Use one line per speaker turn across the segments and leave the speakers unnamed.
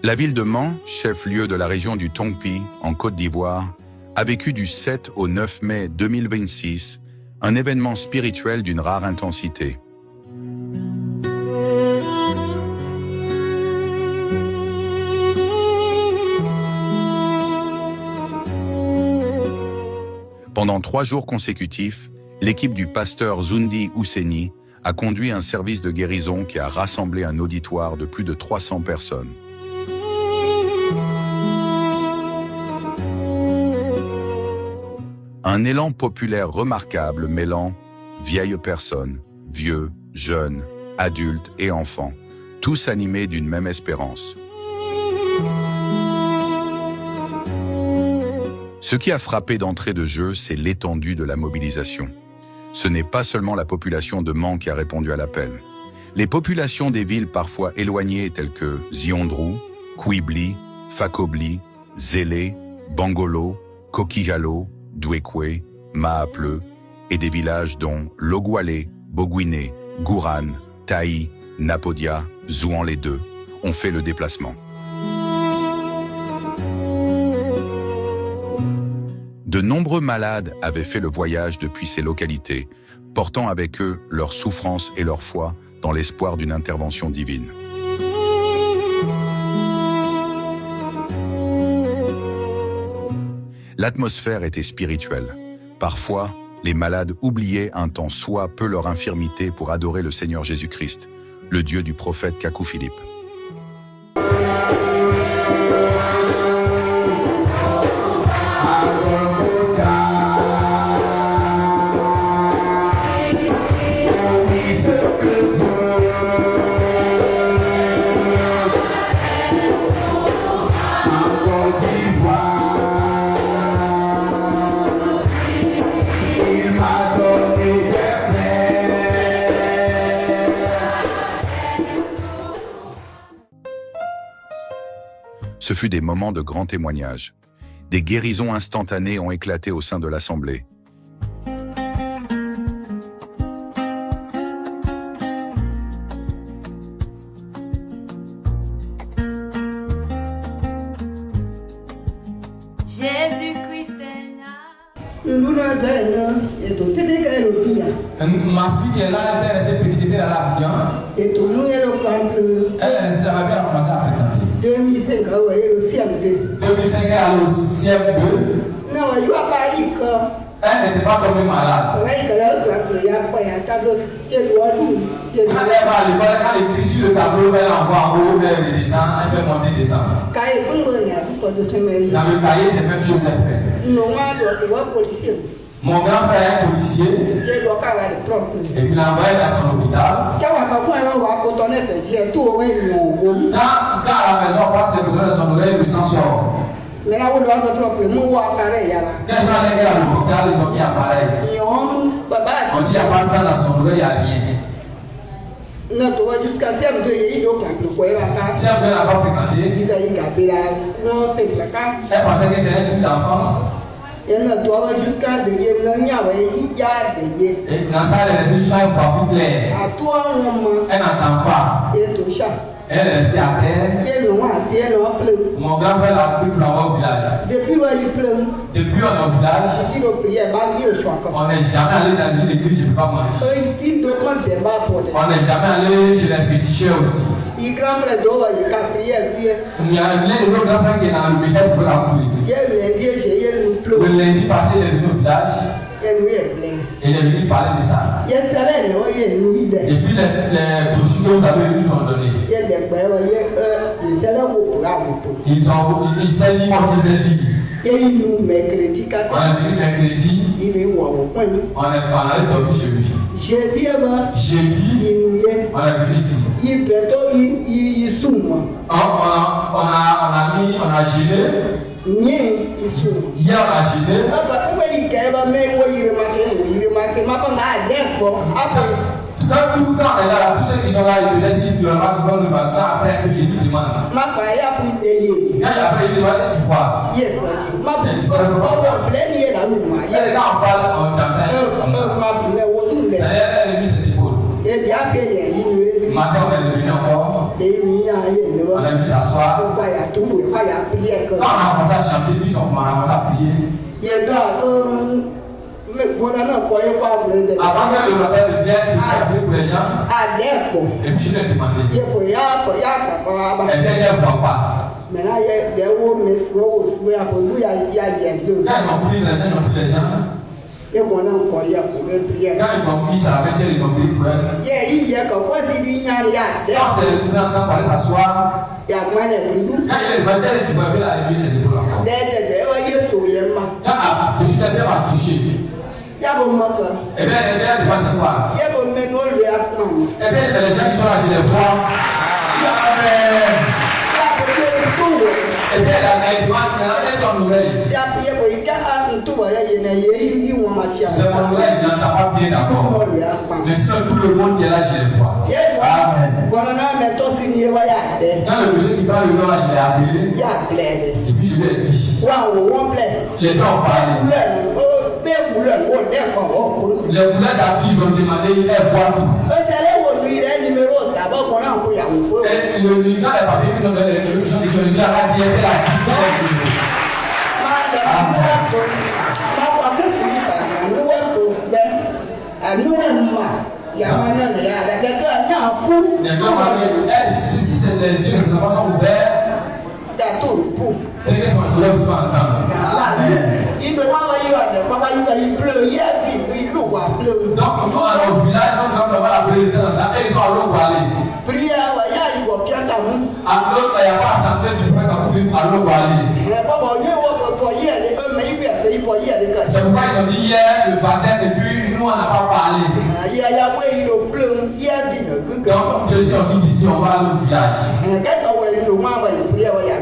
La ville de Mans, chef-lieu de la région du Tongpi, en Côte d'Ivoire, a vécu du 7 au 9 mai 2026 un événement spirituel d'une rare intensité. Pendant 3 jours consécutifs, l'équipe du pasteur Zundi Ouseni a conduit un service de guérison qui a rassemblé un auditoire de plus de 300 personnes. Un élan populaire remarquable mêlant vieilles personnes, vieux, jeunes, adultes et enfants, tous animés d'une même espérance. Ce qui a frappé d'entrée de jeu, c'est l'étendue de la mobilisation. Ce n'est pas seulement la population de Mans qui a répondu à l'appel. Les populations des villes parfois éloignées telles que Ziondrou, Kouibli, Fakobli, Zélé, Bangolo, Kokihalo, Douekwe, Maapleu et des villages dont Logoualé, Bogouiné, Gourane, Taï, Napodia, Zouan-les-Deux ont fait le déplacement. De nombreux malades avaient fait le voyage depuis ces localités, portant avec eux leur souffrance et leur foi dans l'espoir d'une intervention divine. L'atmosphère était spirituelle. Parfois, les malades oubliaient un temps soit peu leur infirmité pour adorer le Seigneur Jésus-Christ, le Dieu du prophète Kakou Philippe. Ce fut des moments de grand témoignage. Des guérisons instantanées ont éclaté au sein de l'Assemblée.
Jésus-Christ est là.
Ma fille qui est là, elle était restée petite, elle est à l'Abidjan. Elle est restée là-bas, elle a commencé à fréquenter. 2005, elle est allée au CM2. Elle n'était pas tombée malade. Quand elle va à l'école, quand elle écrit sur le tableau, elle envoie en haut, elle redescend, elle fait monter, descendre. Dans le cahier, c'est la même chose qu'elle fait. Mon grand frère est policier. Et puis il a envoyé dans son hôpital. Quand à la maison, on passe les boutons de son oreille, il s'en sort. Quand ils sont allés à l'hôpital, ils ont mis appareil. On dit il n'y a pas ça dans son oreille, il n'y a rien. Si elle n'a pas fréquenté, elle pensait que c'était un truc d'enfance. Et dans ça, elle est restée sur un voie plus claire. Elle n'entend pas. Elle est restée à terre. Mon grand frère l'a pris pour l'envoyer au village. Depuis on est au village, on n'est jamais allé dans une église, je ne peux pas mentir. On n'est jamais allé chez les féticheurs aussi. Il y a l'un de nos grands frères qui est dans le message pour la foule. Le lundi passé, il est venu au village. Il est venu parler de ça. Et puis les brochures que vous avez nous ont donné. Ils s'est dit, moi aussi c'est dit. On est venu mercredi. On est allé dormir chez lui. Jeudi, on est venu ici. On a gêné. Hier on a gêné. Quand on est là, tous ceux qui sont là, ils me laissent, ils me remarquent dans le bateau, après ils me demandent. Après ils me demandent, tu vois. Et quand on parle, on t'entend comme ça. Ça y est, elle a remis ses épaules. Matin, on est venu encore. On est venu s'asseoir. Quand on a commencé à chanter, puis on a commencé à prier. Avant que le rappel vienne, tu as prié pour les gens. Et puis je lui ai demandé. Et bien, il ne voit pas. Quand ils ont pris les gens, ils ont pris les gens. Quand ils ont mis ça, ils ont pris pour elle. Quand c'est retourné ensemble pour aller s'asseoir, quand il est venu, tu peux aller à l'église, c'est pour l'enfant. Quand je suis allé m'a touché. Eh bien, il va se voir. Eh bien, les gens qui sont là, je les vois. Et bien, elle demande, elle ton oreille. C'est mon oreille, je n'entends pas bien d'abord. Mais sinon, tout le monde qui est là, je les vois. Amen. Quand le monsieur qui parle le nom là, je l'ai appelé. Et puis je lui ai dit. Les gens ont parlé. Les boulets d'appui, ils ont demandé, ils voient tout. Et le livre, les papiers qui donnent les solutions, ils ont dit à la diète, la si c'est les yeux, les enfants sont ouverts, c'est que son douleur ne peut pas entendre. Donc, nous, à notre village, nous devons faire la prière de temps en temps, et ils sont à l'eau pour aller. À l'autre, il n'y a pas santé du prophète à l'eau pour aller. C'est pourquoi ils ont dit hier le baptême, et puis nous, on n'a pas parlé. Donc, Dieu sait, on dit d'ici, on va à l'autre village.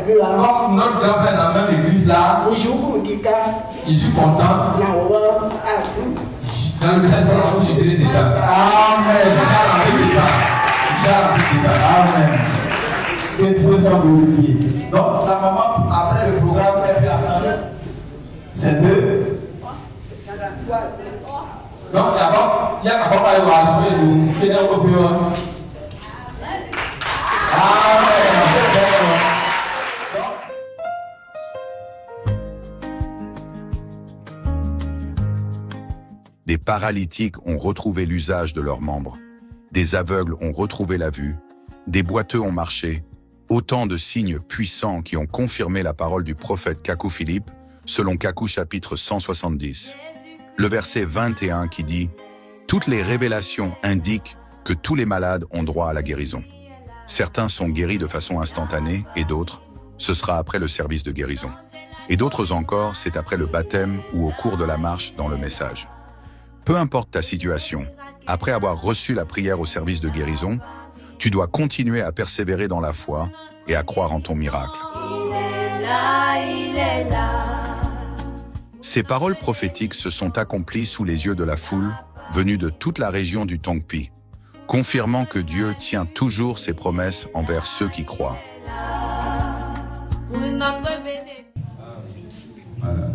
Comme notre grand frère dans la même église là, je suis content. Dans le message de la je serai dedans. Amen. Je suis dans la vie dedans. Amen. Que Dieu soit glorifié. Donc, la maman, après le programme, elle peut attendre. C'est deux. Donc, d'abord, il y a un papa qui va jouer nous, qui est dans le bureau. Amen.
Des paralytiques ont retrouvé l'usage de leurs membres. Des aveugles ont retrouvé la vue. Des boiteux ont marché. Autant de signes puissants qui ont confirmé la parole du prophète Kakou Philippe, selon Kakou chapitre 170. Le verset 21 qui dit « Toutes les révélations indiquent que tous les malades ont droit à la guérison. Certains sont guéris de façon instantanée et d'autres, ce sera après le service de guérison. Et d'autres encore, c'est après le baptême ou au cours de la marche dans le message. Peu importe ta situation, après avoir reçu la prière au service de guérison, tu dois continuer à persévérer dans la foi et à croire en ton miracle. Ces paroles prophétiques se sont accomplies sous les yeux de la foule, venue de toute la région du Tongpi, confirmant que Dieu tient toujours ses promesses envers ceux qui croient.
Voilà.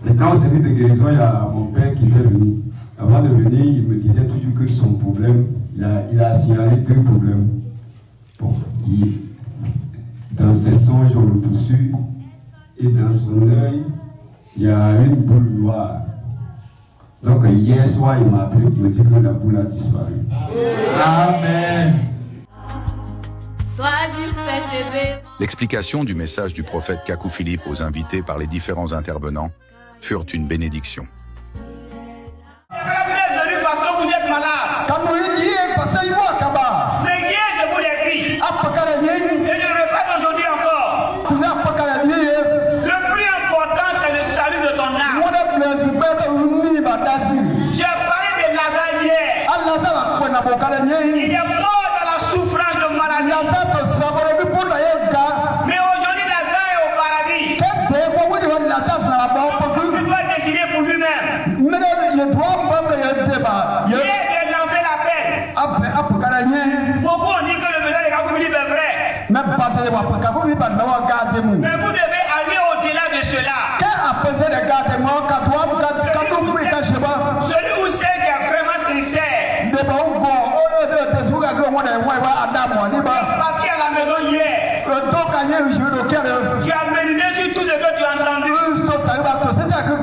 Maintenant, au service de guérison, il y a mon père qui était venu. Avant de venir, il me disait toujours que son problème, il a signalé deux problèmes. Bon, dans ses songes, on le poursuit, et dans son œil, il y a une boule noire. Donc, hier soir, il m'a appelé pour me dire que la boule a disparu. Amen.
L'explication du message du prophète Kakou Philippe aux invités par les différents intervenants furent une bénédiction.
Vous êtes venu parce que vous êtes malade. Mais hier, je vous l'ai dit. Et je le répète aujourd'hui encore. Le plus important, c'est le salut de ton âme. J'ai parlé de Lazare hier. Il est mort dans la souffrance de maladie. Mais aujourd'hui, Lazare est au paradis. Il doit décider pour lui-même. Hier, j'ai lancé l'appel. Beaucoup ont dit que le message de Kakou Philippe est vrai. Mais vous devez aller au-delà de cela. Celui où c'est qui est vraiment sincère. Parti à la maison hier. Tu as médité sur tout ce que tu as entendu.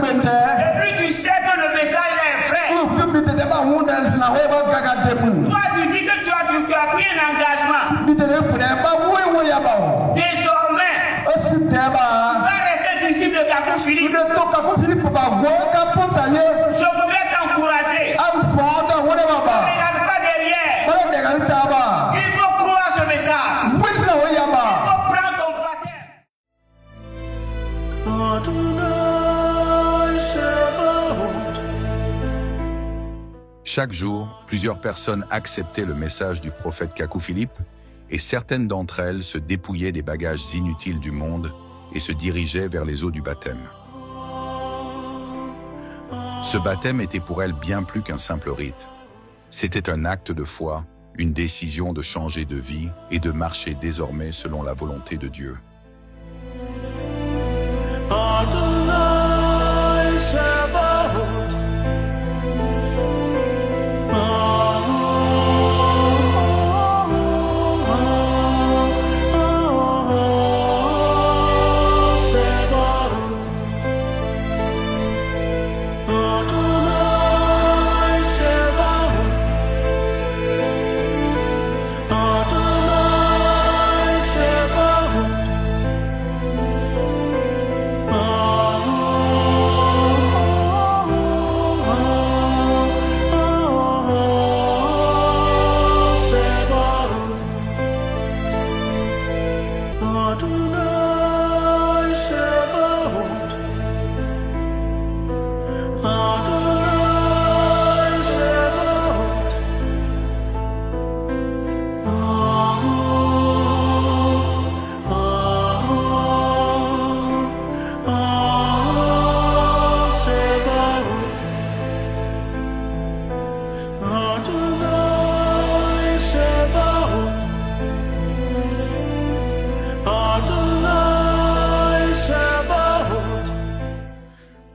Et puis tu sais que le message est vrai. Toi, tu dis que tu as pris un engagement. Désormais, tu vas rester disciple de Kakou Philippe. Je voudrais t'encourager. Ne regarde pas derrière. Il faut croire ce message. Il faut prendre ton baptême.
Chaque jour, plusieurs personnes acceptaient le message du prophète Kakou Philippe et certaines d'entre elles se dépouillaient des bagages inutiles du monde et se dirigeaient vers les eaux du baptême. Ce baptême était pour elles bien plus qu'un simple rite. C'était un acte de foi, une décision de changer de vie et de marcher désormais selon la volonté de Dieu.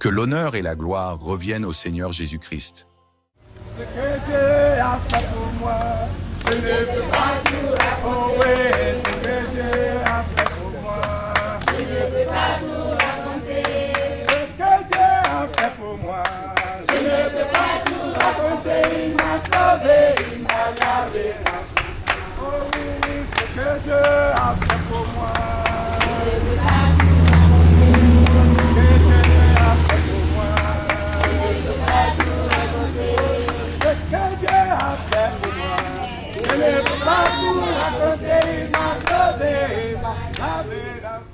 Que l'honneur et la gloire reviennent au Seigneur Jésus-Christ.
Ce que Dieu a fait pour moi, je ne peux pas tout raconter. Ce que Dieu a fait pour moi, je ne peux pas tout raconter. Ce que Dieu a fait pour moi, je ne peux pas tout raconter. Il m'a sauvé, il m'a lavé la soupe. Oh oui, ce que Dieu a fait pour moi, je ne peux pas tout raconter. Ce que Dieu a fait pour moi, je ne peux pas tout raconter. Ce que Dieu a fait pour moi, je ne peux pas tout raconter. Il m'a sauvé, il m'a lavé la soupe.